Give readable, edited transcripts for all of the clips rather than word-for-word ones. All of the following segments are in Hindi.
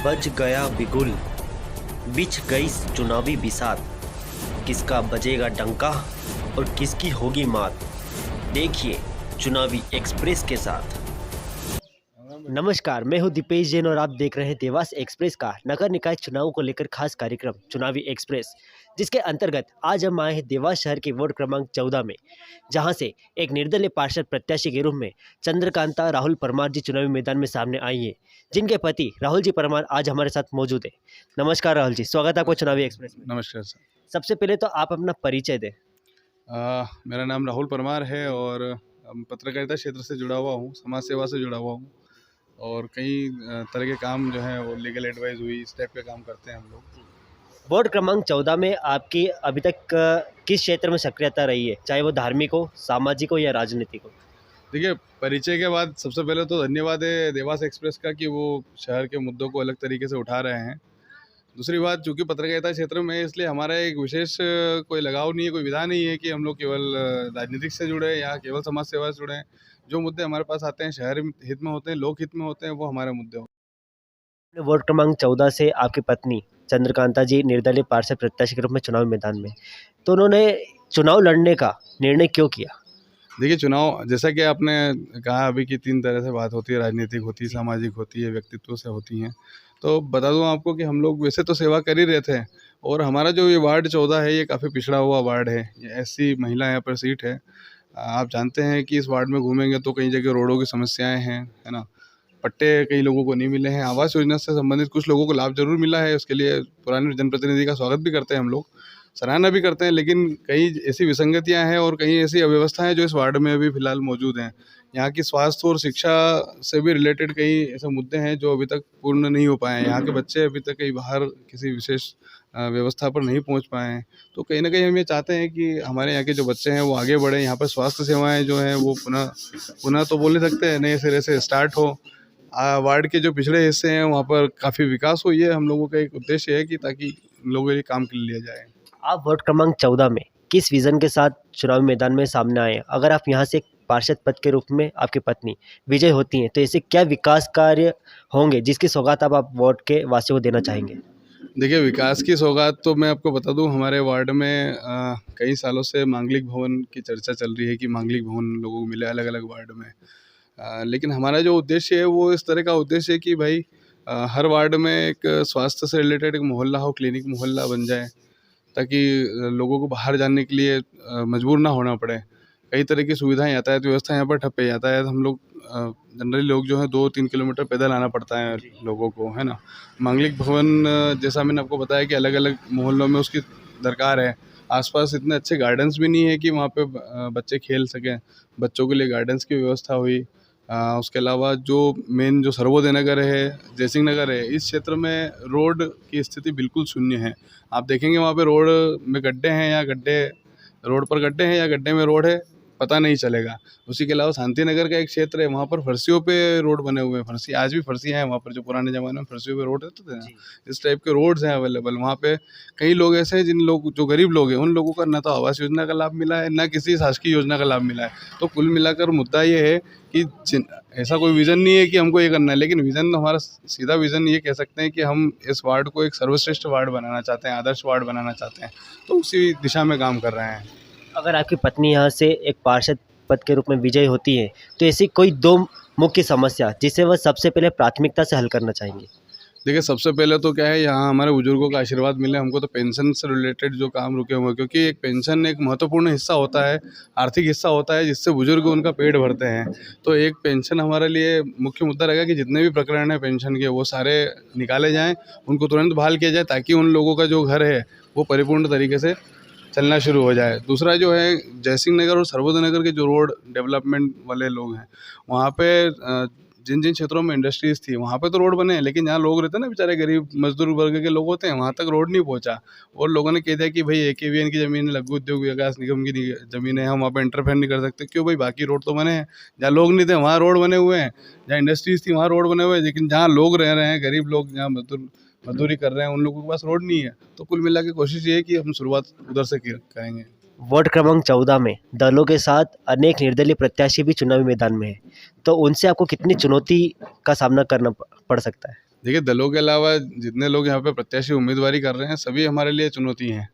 बज गया बिगुल, बिछ गई चुनावी बिसात, किसका बजेगा डंका और किसकी होगी मात। देखिए चुनावी एक्सप्रेस के साथ। नमस्कार, मैं हूं दीपेश जैन और आप देख रहे हैं देवास एक्सप्रेस का नगर निकाय चुनाव को लेकर खास कार्यक्रम चुनावी एक्सप्रेस, जिसके अंतर्गत आज हम आए हैं देवास शहर के वार्ड क्रमांक 14 में, जहां से एक निर्दलीय पार्षद प्रत्याशी के रूप में चंद्रकांता राहुल परमार जी चुनावी मैदान में सामने आई हैं, जिनके पति राहुल जी परमार आज हमारे साथ मौजूद है। नमस्कार राहुल जी, स्वागत है आपको चुनावी एक्सप्रेस में। नमस्कार सर। सबसे पहले तो आप अपना परिचय दें। मेरा नाम राहुल परमार है और पत्रकारिता क्षेत्र से जुड़ा हुआ हूँ, समाज सेवा से जुड़ा हुआ हूँ और कई तरह के काम जो हैं वो लीगल एडवाइस हुई, इस टाइप के काम करते हैं हम लोग। वार्ड क्रमांक 14 में आपकी अभी तक किस क्षेत्र में सक्रियता रही है, चाहे वो धार्मिक हो, सामाजिक हो या राजनीतिक हो? देखिए, परिचय के बाद सबसे पहले तो धन्यवाद है देवास एक्सप्रेस का कि वो शहर के मुद्दों को अलग तरीके से उठा रहे हैं। दूसरी बात, चूँकि पत्रकारिता क्षेत्र में है इसलिए हमारा एक विशेष कोई लगाव नहीं है, कोई विधा नहीं है कि हम लोग केवल राजनीतिक से जुड़े या केवल समाज सेवा से जुड़े हैं। जो मुद्दे हमारे पास आते हैं शहर हित में होते हैं, लोक हित में होते हैं, वो हमारे मुद्दे होते हैं। वार्ड क्रमांक 14 से आपकी पत्नी चंद्रकांता जी निर्दलीय पार्षद प्रत्याशी के रूप में चुनावी मैदान में, तो उन्होंने चुनाव लड़ने का निर्णय क्यों किया? देखिए, चुनाव जैसा कि आपने कहा अभी कि 3 तरह से बात होती है, राजनीतिक होती है, सामाजिक होती है, व्यक्तित्व से होती हैं। तो बता दूं आपको कि हम लोग वैसे तो सेवा कर ही रहे थे और हमारा जो ये वार्ड 14 है ये काफ़ी पिछड़ा हुआ वार्ड है। ये एससी महिला यहाँ पर सीट है। आप जानते हैं कि इस वार्ड में घूमेंगे तो कई जगह रोडों की समस्याएँ हैं, है ना? पट्टे कई लोगों को नहीं मिले हैं। आवास योजना से संबंधित कुछ लोगों को लाभ ज़रूर मिला है, उसके लिए पुराने जनप्रतिनिधि का स्वागत भी करते हैं हम लोग, सराहना भी करते हैं। लेकिन कई ऐसी विसंगतियां हैं और कई ऐसी अव्यवस्थाएं हैं जो इस वार्ड में अभी फ़िलहाल मौजूद हैं। यहाँ की स्वास्थ्य और शिक्षा से भी रिलेटेड कई ऐसे मुद्दे हैं जो अभी तक पूर्ण नहीं हो पाए हैं। यहाँ के बच्चे अभी तक कहीं बाहर किसी विशेष व्यवस्था पर नहीं पहुँच पाए हैं। तो कहीं न कहीं हम ये चाहते हैं कि हमारे यहाँ के जो बच्चे हैं वो आगे बढ़ें, यहाँ पर स्वास्थ्य सेवाएँ जो हैं वो पुनः तो बोल नहीं सकते हैं, नए सिरे से स्टार्ट हो। वार्ड के जो पिछड़े हिस्से हैं वहाँ पर काफ़ी विकास हो, ये हम लोगों का एक उद्देश्य है कि ताकि लोगों के लिए काम कर लिया जाए। आप वार्ड क्रमांक 14 में किस विजन के साथ चुनावी मैदान में सामने आए हैं? अगर आप यहाँ से एक पार्षद पद के रूप में आपकी पत्नी विजय होती हैं, तो ऐसे क्या विकास कार्य होंगे जिसकी सौगात आप वार्ड के वासियों को देना चाहेंगे? देखिए, विकास की सौगात तो मैं आपको बता दूं, हमारे वार्ड में कई सालों से मांगलिक भवन की चर्चा चल रही है कि मांगलिक भवन लोगों को मिले अलग-अलग वार्ड में। लेकिन हमारा जो उद्देश्य है वो इस तरह का उद्देश्य है कि भाई हर वार्ड में एक स्वास्थ्य से रिलेटेड एक मोहल्ला हो, क्लिनिक मोहल्ला बन जाए, ताकि लोगों को बाहर जाने के लिए मजबूर ना होना पड़े। कई तरह की सुविधाएं, यातायात व्यवस्था यहाँ पर ठप है। यातायात हम लोग जनरली लोग जो है 2-3 किलोमीटर पैदल आना पड़ता है लोगों को, है ना? मांगलिक भवन जैसा मैंने आपको बताया कि अलग अलग मोहल्लों में उसकी दरकार है। आसपास इतने अच्छे गार्डन्स भी नहीं है कि वहाँ पे बच्चे खेल सकें। बच्चों के लिए गार्डन्स की व्यवस्था हुई। उसके अलावा जो मेन जो सर्वोदय नगर है, जयसिंह नगर है, इस क्षेत्र में रोड की स्थिति बिल्कुल शून्य है। आप देखेंगे वहाँ पे रोड में गड्ढे हैं या रोड पर गड्ढे हैं या गड्ढे में रोड है, पता नहीं चलेगा। उसी के अलावा शांति नगर का एक क्षेत्र है, वहाँ पर फर्शियों पे रोड बने हुए हैं। फर्शी आज भी फर्शियाँ हैं वहाँ पर, जो पुराने ज़माने में फर्शियों पे रोड रहते थे ना, इस टाइप के रोड्स हैं अवेलेबल वहाँ पे। कई लोग ऐसे हैं जिन लोग जो गरीब लोग हैं, उन लोगों का ना तो आवास योजना का लाभ मिला है, ना किसी शासकीय योजना का लाभ मिला है। तो कुल मिलाकर मुद्दा ये है कि ऐसा कोई विज़न नहीं है कि हमको ये करना है, लेकिन विज़न हमारा सीधा विज़न ये कह सकते हैं कि हम इस वार्ड को एक सर्वश्रेष्ठ वार्ड बनाना चाहते हैं, आदर्श वार्ड बनाना चाहते हैं। तो उसी दिशा में काम कर रहे हैं। अगर आपकी पत्नी यहाँ से एक पार्षद पद के रूप में विजयी होती है, तो ऐसी कोई 2 मुख्य समस्या जिसे वह सबसे पहले प्राथमिकता से हल करना चाहेंगे? देखिए, सबसे पहले तो क्या है, यहाँ हमारे बुजुर्गों का आशीर्वाद मिले हमको, तो पेंशन से रिलेटेड जो काम रुके हुए हैं, क्योंकि एक पेंशन एक महत्वपूर्ण हिस्सा होता है, आर्थिक हिस्सा होता है जिससे बुजुर्ग उनका पेट भरते हैं। तो एक पेंशन हमारे लिए मुख्य मुद्दा रहेगा कि जितने भी प्रकरण हैं पेंशन के वो सारे निकाले जाएँ, उनको तुरंत बहाल किया जाए, ताकि उन लोगों का जो घर है वो परिपूर्ण तरीके से चलना शुरू हो जाए। दूसरा जो है, जयसिंह नगर और सर्वोदय नगर के जो रोड डेवलपमेंट वाले लोग हैं, वहाँ पे जिन जिन क्षेत्रों में इंडस्ट्रीज़ थी वहाँ पे तो रोड बने हैं, लेकिन जहाँ लोग रहते हैं ना बेचारे गरीब मजदूर वर्ग के लोग होते हैं, वहाँ तक रोड नहीं पहुँचा। और लोगों ने कह दिया कि भाई AKVN की ज़मीन, लघु उद्योग विकास निगम की ज़मीन है, हम वहाँ पे इंटरफेयर नहीं कर सकते। क्यों भाई, बाकी रोड तो बने हैं। जहाँ लोग नहीं थे वहाँ रोड बने हुए हैं, जहाँ इंडस्ट्रीज़ थी वहाँ रोड बने हुए हैं, लेकिन जहाँ लोग रह रहे हैं, गरीब लोग जहाँ मजदूरी कर रहे हैं, उन लोगों के पास रोड नहीं है। तो कुल मिला के कोशिश ये है कि हम शुरुआत उधर से करेंगे। वार्ड क्रमांक 14 में दलों के साथ अनेक निर्दलीय प्रत्याशी भी चुनावी मैदान में हैं, तो उनसे आपको कितनी चुनौती का सामना करना पड़ सकता है? देखिए, दलों के अलावा जितने लोग यहाँ पे प्रत्याशी उम्मीदवारी कर रहे हैं, सभी हमारे लिए चुनौती हैं।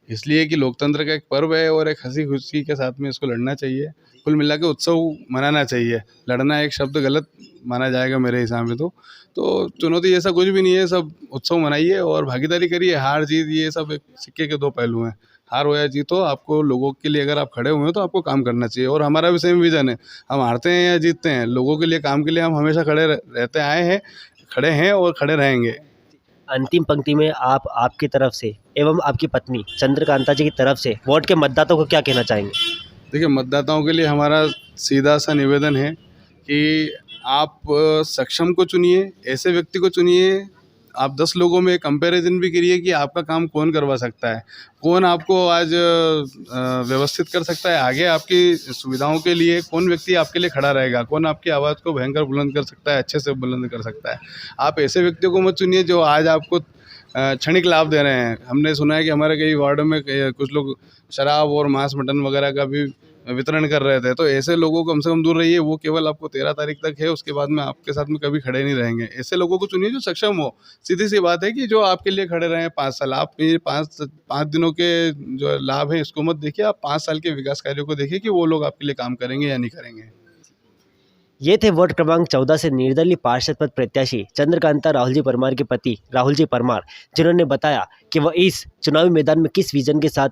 इसलिए कि लोकतंत्र का एक पर्व है और एक हँसी-खुशी के साथ में इसको लड़ना चाहिए। कुल मिला के उत्सव मनाना चाहिए। लड़ना एक शब्द गलत माना जाएगा मेरे हिसाब में तो। तो चुनौती जैसा कुछ भी नहीं है, सब उत्सव मनाइए और भागीदारी करिए। हार-जीत ये सब एक सिक्के के 2 पहलू हैं। हार हो या जीत हो, आपको लोगों के लिए अगर आप खड़े हुए हो तो आपको काम करना चाहिए और हमारा भी सेम विज़न है। हम हारते हैं या जीतते हैं, लोगों के लिए काम के लिए हम हमेशा खड़े रहते आए हैं, खड़े हैं और खड़े रहेंगे। अंतिम पंक्ति में आप आपकी तरफ से एवं आपकी पत्नी चंद्रकांता जी की तरफ से वोट के मतदाताओं को क्या कहना चाहेंगे? देखिए, मतदाताओं के लिए हमारा सीधा-सा निवेदन है कि आप सक्षम को चुनिए, ऐसे व्यक्ति को चुनिए, आप 10 लोगों में कंपैरिज़न भी करिए कि आपका काम कौन करवा सकता है, कौन आपको आज व्यवस्थित कर सकता है, आगे आपकी सुविधाओं के लिए कौन व्यक्ति आपके लिए खड़ा रहेगा, कौन आपकी आवाज़ को भयंकर बुलंद कर सकता है, अच्छे से बुलंद कर सकता है। आप ऐसे व्यक्तियों को मत चुनिए जो आज आपको क्षणिक लाभ दे रहे हैं। हमने सुना है कि हमारे कई वार्डों में कुछ लोग शराब और मांस मटन वगैरह का भी वितरण कर रहे थे, तो ऐसे लोगों को कम से कम दूर रहिए। वो केवल आपको 13 तारीख तक है, उसके बाद में आपके साथ में कभी खड़े नहीं रहेंगे। ऐसे लोगों को चुनिए जो सक्षम हो। सीधी-सी बात है कि जो आपके लिए खड़े रहें 5 साल। आप ये 5 दिनों के जो लाभ हैं इसको मत देखिए, आप 5 साल के विकास कार्यों को देखिए कि वो लोग आपके लिए काम करेंगे या नहीं करेंगे। ये थे वार्ड क्रमांक 14 से निर्दलीय पार्षद पद प्रत्याशी चंद्रकांता राहुल जी परमार के पति राहुल जी परमार, जिन्होंने बताया कि वह इस चुनावी मैदान में किस विजन के साथ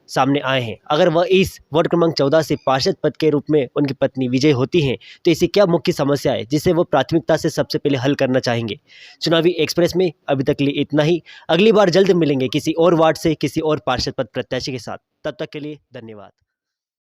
सामने आए हैं। अगर वह इस वार्ड क्रमांक 14 से पार्षद पद के रूप में उनकी पत्नी विजय होती हैं तो ऐसी क्या मुख्य समस्या है जिसे वो प्राथमिकता से सबसे पहले हल करना चाहेंगे। चुनावी एक्सप्रेस में अभी तक के लिए इतना ही। अगली बार जल्द मिलेंगे किसी और वार्ड से किसी और पार्षद पद प्रत्याशी के साथ। तब तक के लिए धन्यवाद।